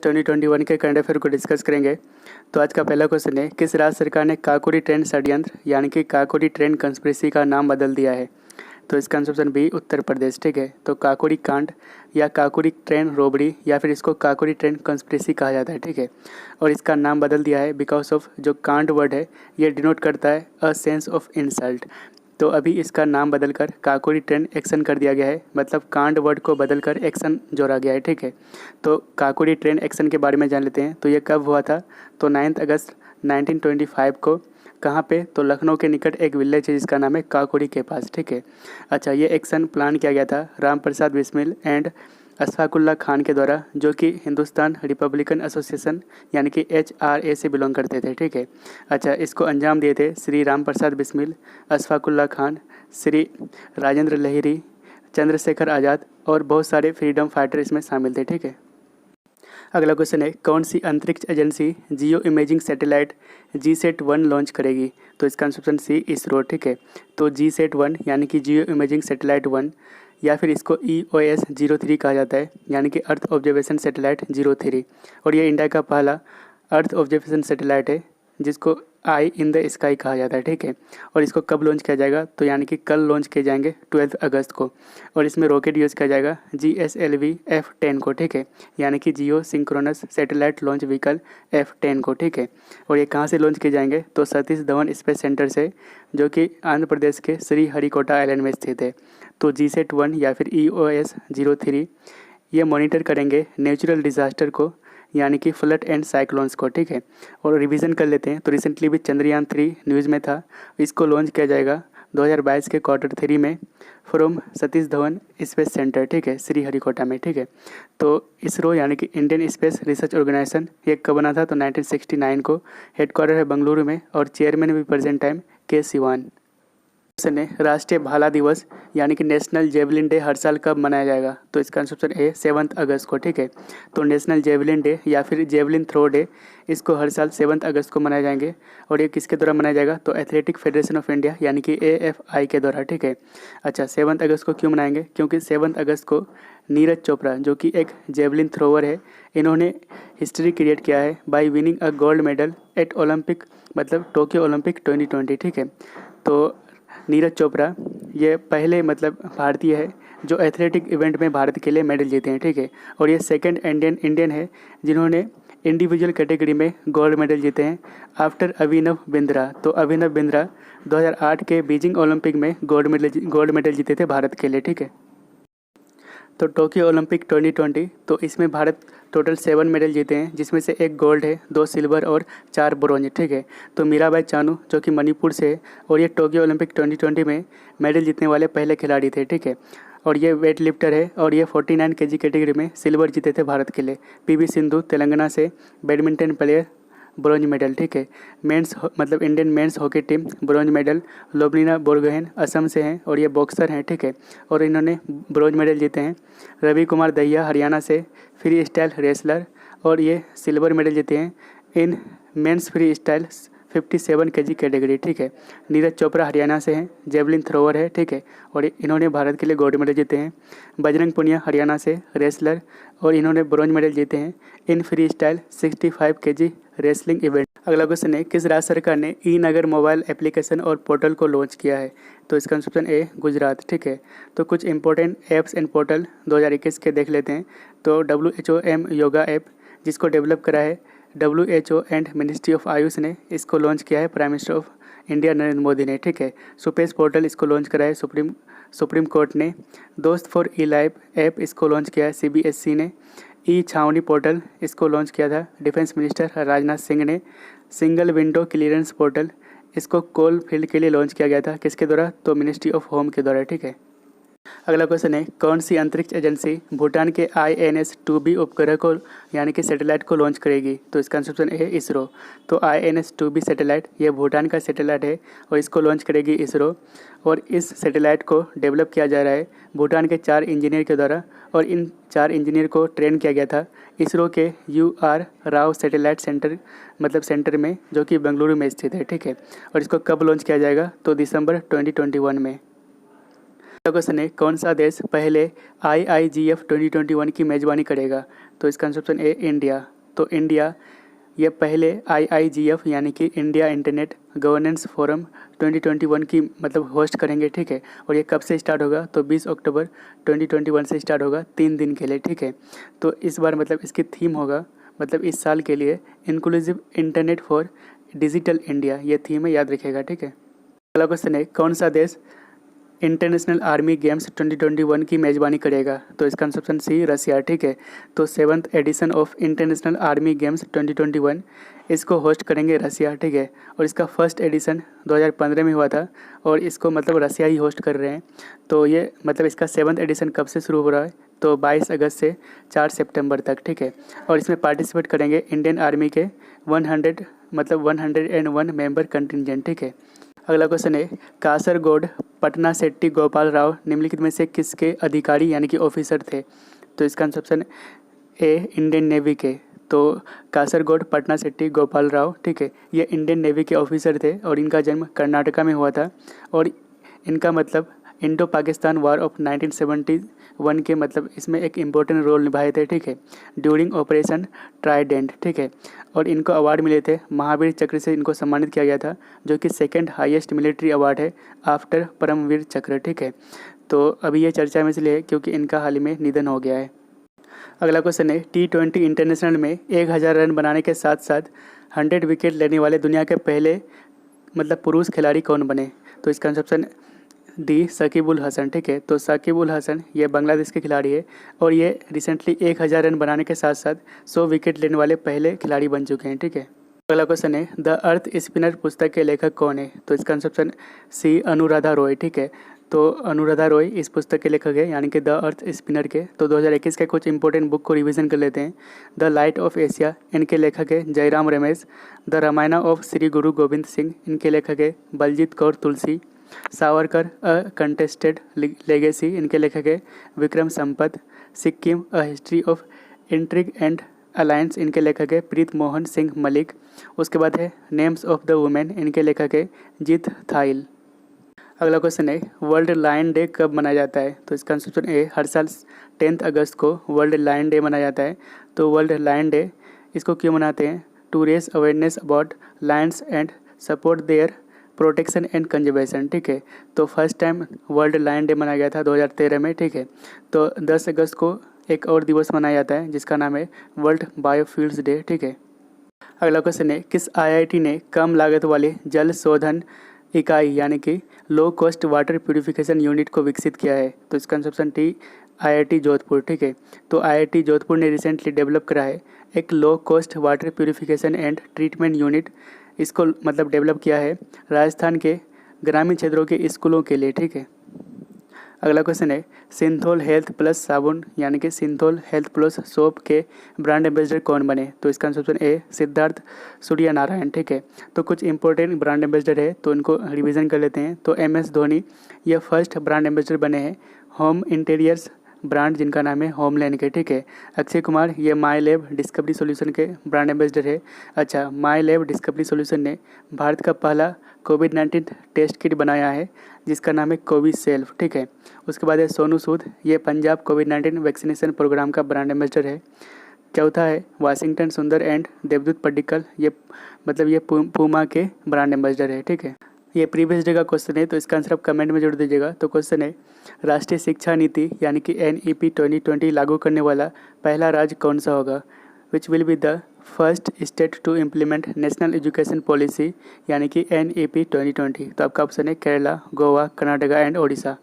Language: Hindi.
2021 के करंट अफेयर को डिस्कस करेंगे। तो आज का पहला क्वेश्चन है, किस राज्य सरकार ने काकोरी ट्रेन षड्यंत्र यानी कि काकोरी ट्रेन कंस्पिरेसी का नाम बदल दिया है? तो इसका answer option B Uttar Pradesh. ठीक है, तो काकोरी कांड या काकोरी ट्रेन रोबड़ी या फिर इसको काकोरी ट्रेन कंस्पिरेसी कहा जाता है। ठीक है, और इसका नाम बदल दिया है बिकॉज ऑफ जो कांड वर्ड है ये डिनोट करता है अ सेंस ऑफ इंसल्ट। तो अभी इसका नाम बदलकर काकोरी ट्रेन एक्शन कर दिया गया है, मतलब कांड वर्ड को बदलकर एक्शन जोड़ा गया है। ठीक है, तो काकोरी ट्रेन एक्शन के बारे में जान लेते हैं। तो ये कब हुआ था? तो 9 अगस्त 1925 को। कहाँ पे? तो लखनऊ के निकट एक विलेज है जिसका नाम है काकोरी के पास। ठीक है, अच्छा, ये एक्शन प्लान किया गया था राम प्रसाद बिस्मिल एंड अशफाकुल्ला खान के द्वारा, जो कि हिंदुस्तान रिपब्लिकन एसोसिएशन यानी कि HRA से बिलोंग करते थे। ठीक है, अच्छा, इसको अंजाम दिए थे श्री राम प्रसाद बिस्मिल, अशफाकुल्ला खान, श्री राजेंद्र लहिरी, चंद्रशेखर आज़ाद और बहुत सारे फ्रीडम फाइटर इसमें शामिल थे। ठीक है, अगला क्वेश्चन है, कौन सी अंतरिक्ष एजेंसी जियो इमेजिंग सैटेलाइट GSAT-1 लॉन्च करेगी? तो इसका आंसर ऑप्शन सी इसरो। ठीक है, तो GSAT-1 यानी कि जियो इमेजिंग सैटेलाइट 1 या फिर इसको EOS-03 कहा जाता है, यानी कि अर्थ ऑब्जर्वेशन सैटेलाइट 03, और ये इंडिया का पहला अर्थ ऑब्जर्वेशन सैटेलाइट है जिसको आई इन द स्काई कहा जाता है। ठीक है, और इसको कब लॉन्च किया जाएगा? तो यानी कि कल लॉन्च किए जाएंगे 12 अगस्त को, और इसमें रॉकेट यूज़ किया जाएगा GSLV F10 को। ठीक है, यानी कि geosynchronous satellite launch vehicle F10 को। ठीक है, और ये कहाँ से लॉन्च किए जाएंगे? तो सतीश धवन स्पेस सेंटर से, जो कि आंध्र प्रदेश के श्री हरिकोटा आइलैंड में स्थित है। तो GSAT-1 या फिर EOS-03 ये मॉनिटर करेंगे नेचुरल डिज़ास्टर को, यानी कि फ्लड एंड साइक्लोन्स को। ठीक है, और रिवीजन कर लेते हैं। तो रिसेंटली भी चंद्रयान 3 न्यूज़ में था, इसको लॉन्च किया जाएगा 2022 के Q3 में from Satish Dhawan space centre. ठीक है, श्री हरिकोटा में। ठीक है, तो इसरो यानी कि इंडियन स्पेस रिसर्च ऑर्गेनाइजेशन ये कब बना था? तो 1969 को। हेडक्वार्टर है बेंगलुरु में और चेयरमैन भी प्रेजेंट टाइम के सिवान। क्वेश्चन है, राष्ट्रीय भाला दिवस यानी कि नेशनल जेवलिन डे हर साल कब मनाया जाएगा? तो इसका आंसर है 7 अगस्त को। ठीक है, तो नेशनल जेवलिन डे या फिर जेवलिन थ्रो डे इसको हर साल 7 अगस्त को मनाए जाएंगे, और ये किसके द्वारा मनाया जाएगा? तो एथलेटिक फेडरेशन ऑफ इंडिया यानी कि AFI के द्वारा। ठीक है, अच्छा, 7 अगस्त को क्यों मनाएंगे? क्योंकि 7 अगस्त को नीरज चोपड़ा, जो कि एक जेवलिन थ्रोवर है, इन्होंने हिस्ट्री क्रिएट किया है bye winning a gold medal at Olympic, मतलब टोक्यो ओलंपिक 2020। ठीक है, तो नीरज चोपड़ा ये पहले मतलब भारतीय है जो एथलेटिक इवेंट में भारत के लिए मेडल जीते हैं। ठीक है, और ये सेकंड इंडियन है जिन्होंने इंडिविजुअल कैटेगरी में गोल्ड मेडल जीते हैं आफ्टर अभिनव बिंद्रा। तो अभिनव बिंद्रा 2008 के बीजिंग ओलंपिक में गोल्ड मेडल जीते थे भारत के लिए। ठीक है, तो टोक्यो ओलंपिक 2020, तो इसमें भारत टोटल 7 मेडल जीते हैं, जिसमें से 1 गोल्ड है, 2 सिल्वर और 4 ब्रोंज। ठीक है, तो मीराबाई चानू जो कि मणिपुर से है, और ये टोक्यो ओलंपिक 2020 में मेडल जीतने वाले पहले खिलाड़ी थे। ठीक है, और ये वेट लिफ्टर है और ये 49 kg कैटेगरी में सिल्वर जीते थे भारत के लिए। PV सिंधु तेलंगाना से, बैडमिंटन प्लेयर, ब्रॉन्ज मेडल। ठीक है, मेंस मतलब Indian men's hockey team bronze medal, Lovlina Borgohain Assam से हैं और ये बॉक्सर हैं। ठीक है, और इन्होंने ब्रॉन्ज मेडल जीते हैं। रवि कुमार दहिया हरियाणा से, फ्री स्टाइल रेसलर, और ये सिल्वर मेडल जीते हैं in men's freestyle 57 kg category. ठीक है, नीरज चोपड़ा हरियाणा से हैं, जेवलिन थ्रोवर है। ठीक है, और इन्होंने भारत के लिए गोल्ड मेडल जीते हैं। बजरंग पुनिया हरियाणा से, रेसलर, और इन्होंने ब्रॉन्ज मेडल जीते हैं in freestyle 65 kg wrestling event. अगला क्वेश्चन है, किस राज्य सरकार ने ई-नगर मोबाइल एप्लीकेशन और पोर्टल को लॉन्च किया है? तो इसका आंसर ए गुजरात। ठीक है, तो कुछ इंपॉर्टेंट ऐप्स एंड पोर्टल 2021 के देख लेते हैं। तो WHOM योगा ऐप, जिसको डेवलप करा है WHO and ministry of Ayush ने, इसको लॉन्च किया है prime minister of India Narendra Modi ने। ठीक है, सुपेश पोर्टल इसको लॉन्च करा है सुप्रीम कोर्ट ने। दोस्त फॉर ई-लाइफ ऐप इसको लॉन्च किया है CBSC ने। छावनी पोर्टल इसको लॉन्च किया था डिफेंस मिनिस्टर राजनाथ सिंह ने। सिंगल विंडो क्लियरेंस पोर्टल इसको कोल फील्ड के लिए लॉन्च किया गया था, किसके द्वारा? तो मिनिस्ट्री ऑफ होम के द्वारा। ठीक है, अगला क्वेश्चन है, कौन सी अंतरिक्ष एजेंसी भूटान के INS-2B उपग्रह को यानी कि सैटेलाइट को लॉन्च करेगी? तो इसका आंसर है इसरो। तो INS-2B सैटेलाइट ये भूटान का सैटेलाइट है और इसको लॉन्च करेगी इसरो, और इस सैटेलाइट को डेवलप किया जा रहा है भूटान के 4 इंजीनियर के द्वारा, और इन 4 इंजीनियर को ट्रेन किया गया था इसरो के UR राव सैटेलाइट सेंटर मतलब सेंटर में, जो कि बेंगलुरु में स्थित है। ठीक है, और इसको कब लॉन्च किया जाएगा? तो दिसंबर 2021 में। क्वेश्चन है कौन सा देश पहले IIGF 2021 की मेजबानी करेगा? तो इसका आंसर ऑप्शन ए इंडिया। तो इंडिया ये पहले IIGF यानी कि इंडिया इंटरनेट गवर्नेंस फोरम 2021 की मतलब होस्ट करेंगे, ठीक है। और ये कब से स्टार्ट होगा? तो 20 अक्टूबर 2021 से स्टार्ट होगा 3 दिन के लिए, ठीक है। तो इस बार मतलब इसकी थीम होगा मतलब इस साल के लिए inclusive internet for digital India, ये थीम है, याद रखिएगा, ठीक है। अगला क्वेश्चन है कौन सा देश इंटरनेशनल आर्मी गेम्स 2021 की मेजबानी करेगा? तो इसका आंसर ऑप्शन सी रसिया, ठीक है। तो 7th edition of international army games 2021 इसको होस्ट करेंगे रसिया, ठीक है। और इसका फर्स्ट एडिशन 2015 में हुआ था और इसको मतलब रसिया ही होस्ट कर रहे हैं। तो ये मतलब इसका 7th एडिशन कब से शुरू हो रहा है? तो 22 अगस्त से 4 सितंबर तक, ठीक है। और इसमें पार्टिसिपेट करेंगे इंडियन आर्मी के 101 मेंबर कंटिजेंट, ठीक है। अगला क्वेश्चन है कासरगोड पटना सेट्टी गोपाल राव निम्नलिखित में से किसके अधिकारी यानी कि ऑफिसर थे? तो इसका answer option A Indian navy के। तो कासरगोड पटना सेट्टी गोपाल राव, ठीक है, ये इंडियन नेवी के ऑफिसर थे और इनका जन्म कर्नाटका में हुआ था। और इनका मतलब इंडो पाकिस्तान वार ऑफ 1971 के मतलब इसमें एक इम्पोर्टेंट रोल निभाए थे, ठीक है, ड्यूरिंग ऑपरेशन ट्राइडेंट, ठीक है। और इनको अवार्ड मिले थे, महावीर चक्र से इनको सम्मानित किया गया था, जो कि 2nd हाईएस्ट मिलिट्री अवार्ड है आफ्टर परमवीर चक्र, ठीक है। तो अभी ये चर्चा में इसलिए है क्योंकि इनका हाल ही में निधन हो गया है। अगला क्वेश्चन है T20 इंटरनेशनल में 1000 रन बनाने के साथ साथ 100 विकेट लेने वाले दुनिया के पहले मतलब पुरुष खिलाड़ी कौन बने? तो इसका आंसर ऑप्शन डी साकिब उल हसन, ठीक है। तो साकिब उल हसन ये बांग्लादेश के खिलाड़ी है और ये रिसेंटली 1000 रन बनाने के साथ साथ 100 विकेट लेने वाले पहले खिलाड़ी बन चुके हैं, ठीक है। अगला क्वेश्चन है द अर्थ स्पिनर पुस्तक के लेखक कौन है? तो इसका answer option C Anuradha Roy, ठीक है। तो अनुराधा रॉय इस पुस्तक के लेखक है यानी कि द अर्थ स्पिनर के। तो 2021 के कुछ इंपॉर्टेंट बुक को रिवीजन कर लेते हैं। द लाइट ऑफ एशिया इनके लेखक है जयराम रमेश। द रामायण ऑफ श्री गुरु गोविंद सिंह इनके लेखक है Baljit Kaur Tulsi. Savarkar a contested legacy इनके लेखक है Vikram Sampath. Sikkim a history of intrigue and alliance इनके लेखक है प्रीत मोहन सिंह मलिक। उसके बाद है नेम्स ऑफ द वुमेन इनके लेखक है जीत थाइल। अगला क्वेश्चन है वर्ल्ड लायन डे कब मनाया जाता है? तो इसका आंसर ए हर साल 10 अगस्त को वर्ल्ड लायन डे मनाया जाता है। तो वर्ल्ड लायन डे इसको क्यों मनाते हैं? To raise awareness about lions and support their protection and conservation, ठीक है। तो first time world lion day मनाया गया था 2013 में, ठीक है। तो 10 अगस्त को एक और दिवस मनाया जाता है जिसका नाम है वर्ल्ड बायोफ्यूल्स डे, ठीक है। अगला क्वेश्चन है किस IIT ने कम लागत वाले जल शोधन इकाई यानी कि low cost water purification unit को विकसित किया है? तो इसका answer option T IIT Jodhpur, ठीक है। तो IIT जोधपुर ने रिसेंटली डेवलप करा है एक low cost water purification and treatment unit. इसको मतलब डेवलप किया है राजस्थान के ग्रामीण क्षेत्रों के स्कूलों के लिए, ठीक है। अगला क्वेश्चन है सिंथोल हेल्थ प्लस साबुन यानी कि सिंथोल हेल्थ प्लस सोप के ब्रांड एम्बेसडर कौन बने? तो इसका answer option A Siddharth Surya Narayan, ठीक है। तो कुछ इंपॉर्टेंट ब्रांड एम्बेसडर है तो इनको रिवीजन कर लेते हैं। तो MS धोनी ये फर्स्ट ब्रांड एम्बेसडर बने हैं होम इंटीरियर्स ब्रांड जिनका नाम है होमलैंड के, ठीक है। अक्षय कुमार ये माई लैब डिस्कवरी सॉल्यूशन के ब्रांड एम्बेसडर है। अच्छा, माई लैब डिस्कवरी सॉल्यूशन ने भारत का पहला कोविड-19 टेस्ट किट बनाया है जिसका नाम है कोविसेल्फ, ठीक है। उसके बाद है सोनू सूद ये पंजाब कोविड-19 वैक्सीनेशन प्रोग्राम का ब्रांड एम्बेसडर है। चौथा है वाशिंगटन सुंदर एंड देवदूत पड्डिक्कल ये मतलब ये पूमा के ब्रांड एम्बेसडर है, ठीक है। ये प्रीवियस डे का क्वेश्चन है तो इसका आंसर आप कमेंट में जोड़ दीजिएगा। तो क्वेश्चन है राष्ट्रीय शिक्षा नीति यानी कि NEP 2020 लागू करने वाला पहला राज्य कौन सा होगा? Which will be the first state to implement national education policy यानी कि NEP 2020। तो आपका ऑप्शन है केरला, गोवा, कर्नाटका एंड ओडिशा।